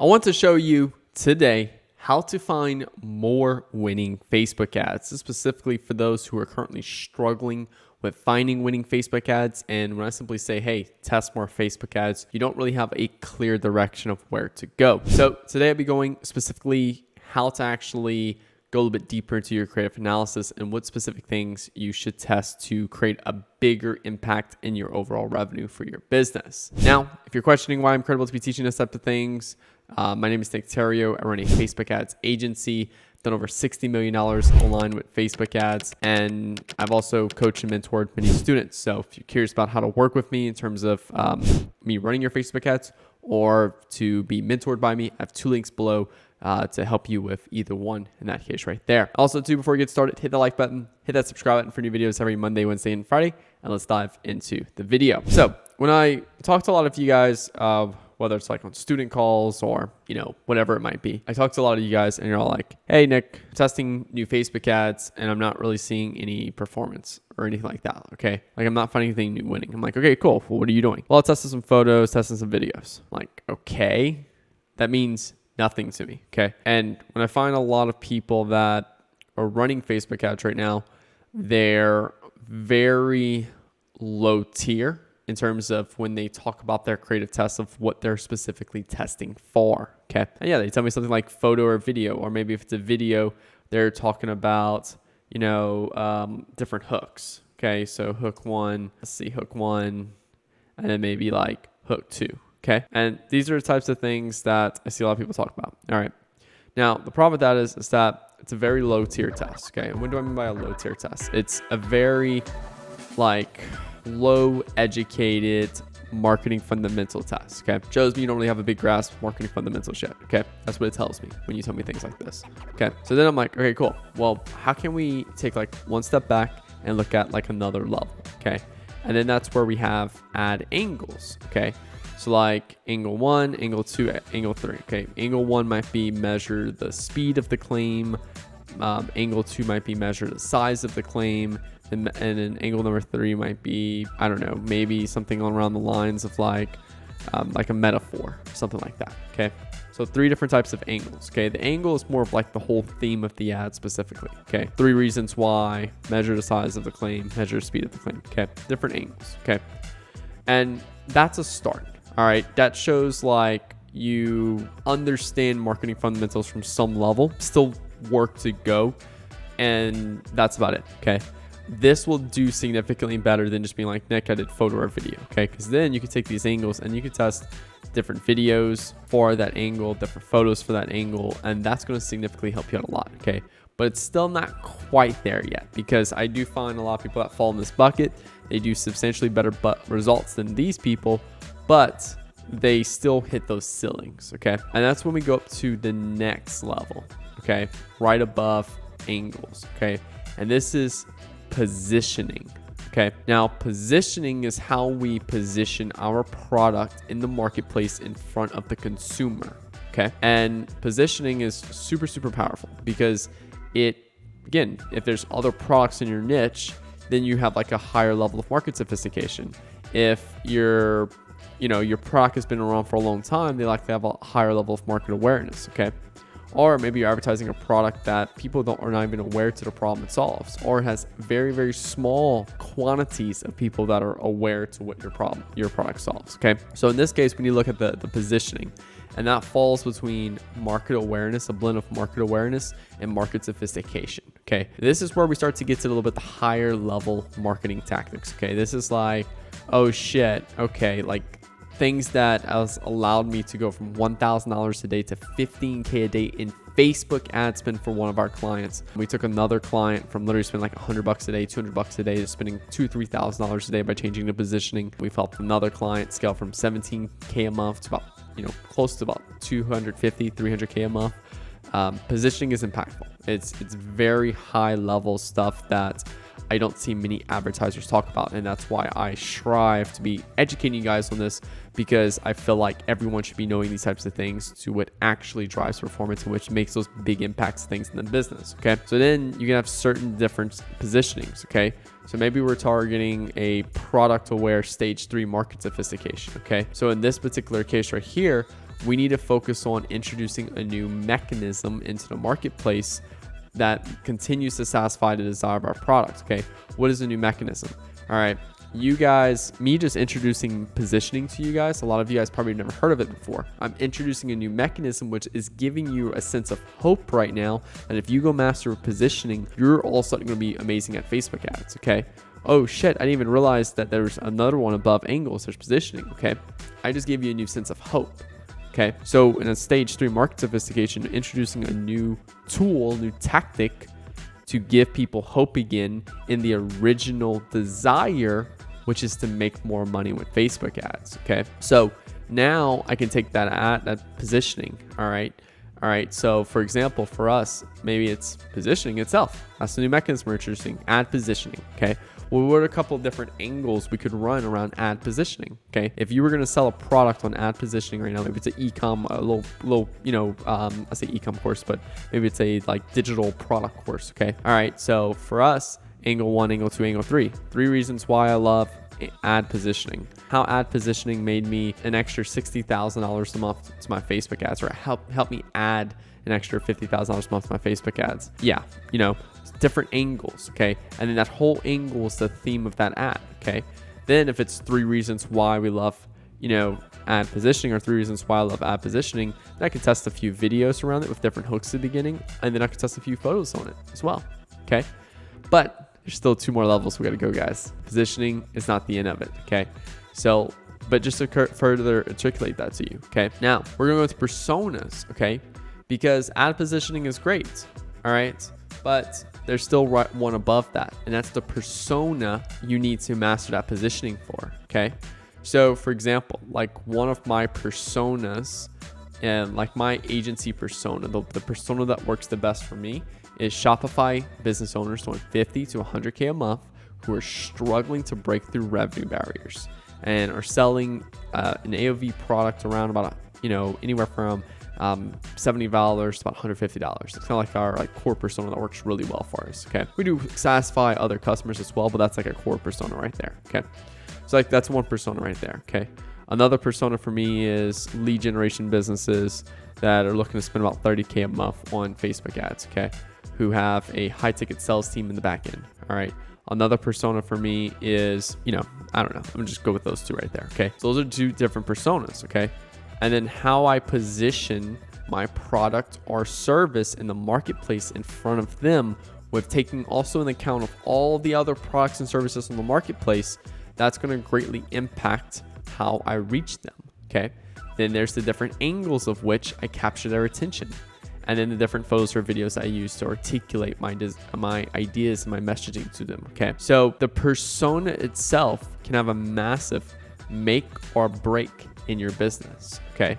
I want to show you today how to find more winning Facebook ads. This is specifically for those who are currently struggling with finding winning Facebook ads. And when I simply say, hey, test more Facebook ads, you don't really have a clear direction of where to go. So today I'll be going specifically how to actually go a little bit deeper into your creative analysis and what specific things you should test to create a bigger impact in your overall revenue for your business. Now, if you're questioning why I'm credible to be teaching this type of things, my name is Nick Theriot. I run a Facebook ads agency, done over $60 million aligned with Facebook ads. And I've also coached and mentored many students. So if you're curious about how to work with me in terms of me running your Facebook ads or to be mentored by me, I have 2 links below to help you with either one in that case right there. Also too, before we get started, hit the like button, hit that subscribe button for new videos every Monday, Wednesday, and Friday. And let's dive into the video. So when I talk to a lot of you guys, whether it's like on student calls or, whatever it might be, I talk to a lot of you guys and you're all like, hey, Nick, testing new Facebook ads and I'm not really seeing any performance or anything like that. Okay. Like I'm not finding anything new winning. I'm like, okay, cool. Well, what are you doing? Well, I tested some photos, testing some videos. I'm like, okay, that means nothing to me. Okay. And when I find a lot of people that are running Facebook ads right now, they're very low tier in terms of when they talk about their creative tests of what they're specifically testing for. Okay. And yeah, they tell me something like photo or video, or maybe if it's a video, they're talking about, different hooks. Okay. So hook 1, and then maybe like hook 2. Okay. And these are the types of things that I see a lot of people talk about. All right. Now, the problem with that is that it's a very low tier test. Okay. And what do I mean by a low tier test? It's a very low educated marketing fundamental test. Okay. Shows me you don't really have a big grasp of marketing fundamentals yet. Okay. That's what it tells me when you tell me things like this. Okay. So then I'm like, okay, cool. Well, how can we take one step back and look at another level? Okay. And then that's where we have add angles. Okay. So angle 1, angle 2, angle 3. Okay. Angle 1 might be measure the speed of the claim. Angle 2 might be measure the size of the claim. And then angle number 3 might be, I don't know, maybe something around the lines of like a metaphor, something like that. Okay. So 3 different types of angles. Okay. The angle is more of the whole theme of the ad specifically. Okay. 3 reasons why, measure the size of the claim, measure the speed of the claim. Okay. Different angles. Okay. And that's a start. All right. That shows you understand marketing fundamentals from some level, still work to go. And that's about it. Okay. This will do significantly better than just being like, Nick, I did photo or video. Okay. Because then you can take these angles and you can test different videos for that angle, different photos for that angle. And that's going to significantly help you out a lot. Okay. But it's still not quite there yet, because I do find a lot of people that fall in this bucket. They do substantially better results than these people, but they still hit those ceilings. Okay. And that's when we go up to the next level. Okay. Right above angles. Okay. And this is positioning. Okay. Now, positioning is how we position our product in the marketplace in front of the consumer. Okay. And positioning is super, super powerful because again, if there's other products in your niche, then you have a higher level of market sophistication. If your product has been around for a long time, they likely have a higher level of market awareness. Okay. Or maybe you're advertising a product that people are not even aware to the problem it solves, or it has very, very small quantities of people that are aware to what your product solves. Okay. So in this case, when you look at the positioning, and that falls between market awareness, a blend of market awareness and market sophistication. Okay. This is where we start to get to a little bit the higher level marketing tactics. Okay. This is oh shit. Okay. Things that has allowed me to go from $1,000 a day to $15K a day in Facebook ad spend for one of our clients. We took another client from literally spending $100 a day, $200 a day to spending $2,000 to $3,000 a day by changing the positioning. We've helped another client scale from $17K a month to about, close to about $250, $300K a month. Positioning is impactful. It's very high level stuff that I don't see many advertisers talk about. And that's why I strive to be educating you guys on this, because I feel like everyone should be knowing these types of things to what actually drives performance and which makes those big impacts things in the business. Okay. So then you can have certain different positionings. Okay. So maybe we're targeting a product aware stage 3 market sophistication. Okay. So in this particular case right here, we need to focus on introducing a new mechanism into the marketplace that continues to satisfy the desire of our product. Okay, what is a new mechanism? All right, you guys, me just introducing positioning to you guys, a lot of you guys probably never heard of it before. I'm introducing a new mechanism which is giving you a sense of hope right now that if you go master positioning, you're all of a sudden going to be amazing at Facebook ads. Okay, oh shit, I didn't even realize that there's another one above angles. There's positioning. Okay, I just gave you a new sense of hope. Okay, so in a stage 3 market sophistication, introducing a new tool, new tactic to give people hope again in the original desire, which is to make more money with Facebook ads. Okay, so now I can take that positioning. All right. So for example, for us, maybe it's positioning itself. That's the new mechanism we're introducing, ad positioning. Okay. Well, what are a couple of different angles we could run around ad positioning? Okay, if you were going to sell a product on ad positioning right now, maybe it's an e-com, a little, I say e-com course, but maybe it's a like digital product course. Okay, all right. So for us, angle 1, angle 2, angle 3. 3 reasons why I love ad positioning. How ad positioning made me an extra $60,000 a month to my Facebook ads, or help me add an extra $50,000 a month to my Facebook ads. Yeah, different angles. Okay, and then that whole angle is the theme of that ad. Okay, then if it's 3 reasons why we love ad positioning, or 3 reasons why I love ad positioning, then I can test a few videos around it with different hooks at the beginning, and then I can test a few photos on it as well. Okay, but there's still 2 more levels we got to go, guys. Positioning is not the end of it. Okay, so but just to further articulate that to you. Okay, now we're gonna go with personas. Okay, because ad positioning is great. All right, but there's still one above that, and that's the persona you need to master that positioning for. Okay, so for example, like one of my personas, and like my agency persona, the persona that works the best for me is Shopify business owners doing 50 to 100K a month who are struggling to break through revenue barriers and are selling an AOV product around about anywhere from $70 to about $150. It's kind of like our core persona that works really well for us. Okay, we do satisfy other customers as well, but that's like a core persona right there. Okay, so that's one persona right there. Okay, another persona for me is lead generation businesses that are looking to spend about 30K a month on Facebook ads. Okay, who have a high ticket sales team in the back end. All right, another persona for me is I don't know, I'm just go with those 2 right there. Okay, so those are 2 different personas. Okay, and then how I position my product or service in the marketplace in front of them, with taking also into account of all the other products and services on the marketplace, that's going to greatly impact how I reach them. Okay, then there's the different angles of which I capture their attention, and then the different photos or videos I use to articulate my ideas and my messaging to them. Okay, so the persona itself can have a massive make or break in your business. Okay,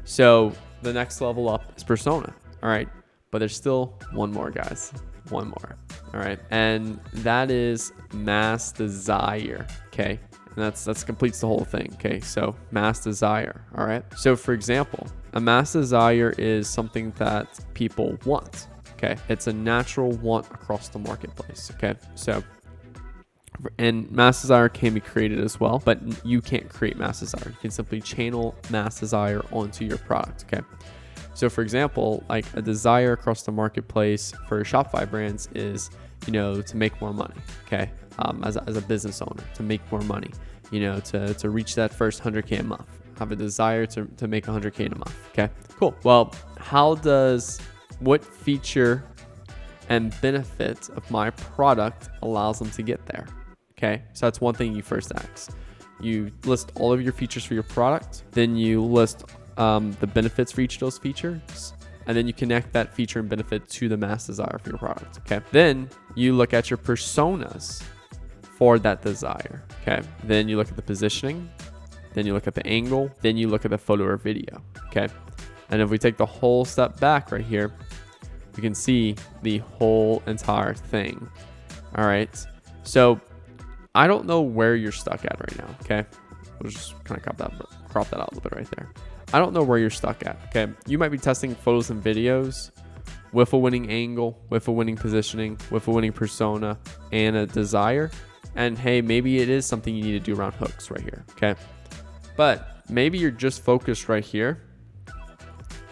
so the next level up is persona. All right, but there's still one more, guys. One more. All right, and that is mass desire. Okay, and that completes the whole thing. Okay, so mass desire. All right, so for example, a mass desire is something that people want. Okay, it's a natural want across the marketplace. Okay, so and mass desire can be created as well, but you can't create mass desire. You can simply channel mass desire onto your product. Okay, so for example, like a desire across the marketplace for Shopify brands is to make more money. Okay, as a business owner, to make more money, to reach that first 100K a month, have a desire to make 100K in a month. Okay, cool. Well, what feature and benefit of my product allows them to get there? Okay, so that's one thing you first ask. You list all of your features for your product, then you list the benefits for each of those features, and then you connect that feature and benefit to the mass desire for your product. Okay, then you look at your personas for that desire. Okay, then you look at the positioning, then you look at the angle, then you look at the photo or video. Okay, and if we take the whole step back right here, we can see the whole entire thing. All right, so I don't know where you're stuck at right now. Okay, we'll just kind of crop that out a little bit right there. I don't know where you're stuck at. Okay, you might be testing photos and videos with a winning angle, with a winning positioning, with a winning persona, and a desire. And hey, maybe it is something you need to do around hooks right here. Okay, but maybe you're just focused right here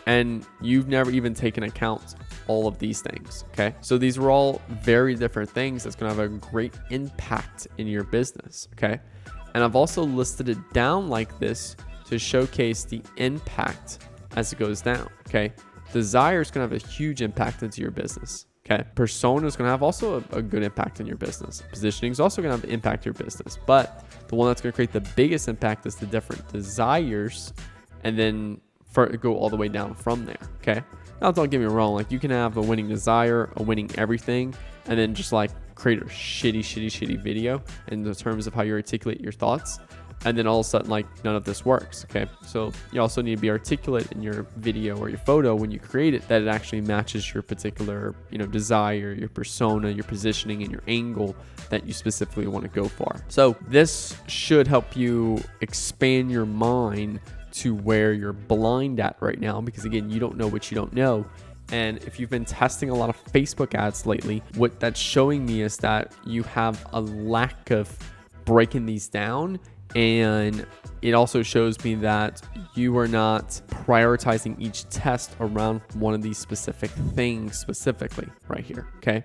And you've never even taken account all of these things. Okay. So these are all very different things that's going to have a great impact in your business. Okay. And I've also listed it down like this to showcase the impact as it goes down. Okay. Desire is going to have a huge impact into your business. Okay. Persona is going to have also a good impact in your business. Positioning is also going to have an impact in your business. But the one that's going to create the biggest impact is the different desires, and then go all the way down from there. Okay. Now, don't get me wrong. Like, you can have a winning desire, a winning everything, and then just like create a shitty video in the terms of how you articulate your thoughts. And then all of a sudden, like, none of this works. Okay. So you also need to be articulate in your video or your photo when you create it, that it actually matches your particular, desire, your persona, your positioning, and your angle that you specifically want to go for. So this should help you expand your mind to where you're blind at right now, because again, you don't know what you don't know. And if you've been testing a lot of Facebook ads lately, what that's showing me is that you have a lack of breaking these down. And it also shows me that you are not prioritizing each test around one of these specific things specifically right here. Okay.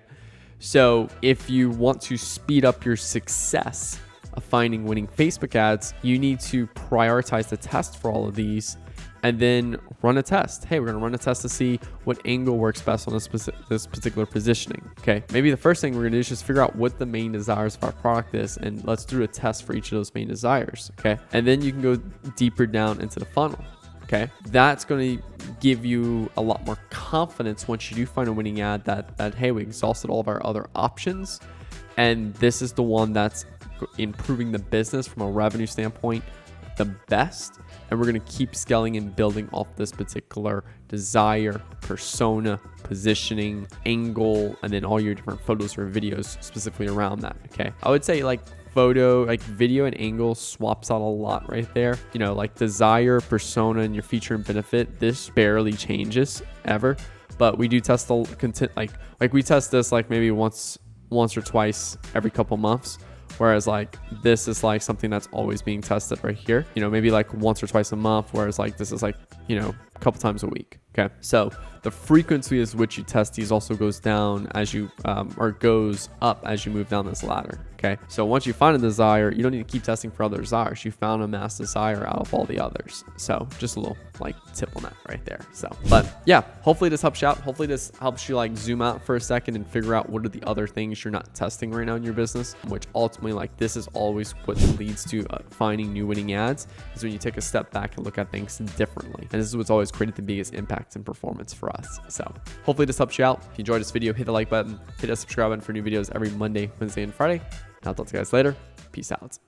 So if you want to speed up your success of finding winning Facebook ads, you need to prioritize the test for all of these and then run a test. Hey, we're going to run a test to see what angle works best on this particular positioning. Okay. Maybe the first thing we're going to do is just figure out what the main desires of our product is, and let's do a test for each of those main desires. Okay. And then you can go deeper down into the funnel. Okay. That's going to give you a lot more confidence once you do find a winning ad that, hey, we exhausted all of our other options, and this is the one that's improving the business from a revenue standpoint the best, and we're going to keep scaling and building off this particular desire, persona, positioning, angle, and then all your different photos or videos specifically around that. Okay. I would say like video and angle swaps out a lot right there. Like desire, persona, and your feature and benefit, this barely changes ever, but we do test the content. Like we test this like maybe once or twice every couple months. Whereas like this is like something that's always being tested right here, maybe like once or twice a month. Whereas like this is like, a couple times a week. Okay. So the frequency is which you test these also goes down as you, or goes up as you move down this ladder. Okay. So once you find a desire, you don't need to keep testing for other desires. You found a mass desire out of all the others. So just a little like tip on that right there. So, but yeah, hopefully this helps you out. Hopefully this helps you like zoom out for a second and figure out what are the other things you're not testing right now in your business, which ultimately like this is always what leads to finding new winning ads, is when you take a step back and look at things differently. And this is what's always created the biggest impact and performance for us. So hopefully this helps you out. If you enjoyed this video, hit the like button, hit that subscribe button for new videos every Monday, Wednesday, and Friday. And I'll talk to you guys later. Peace out.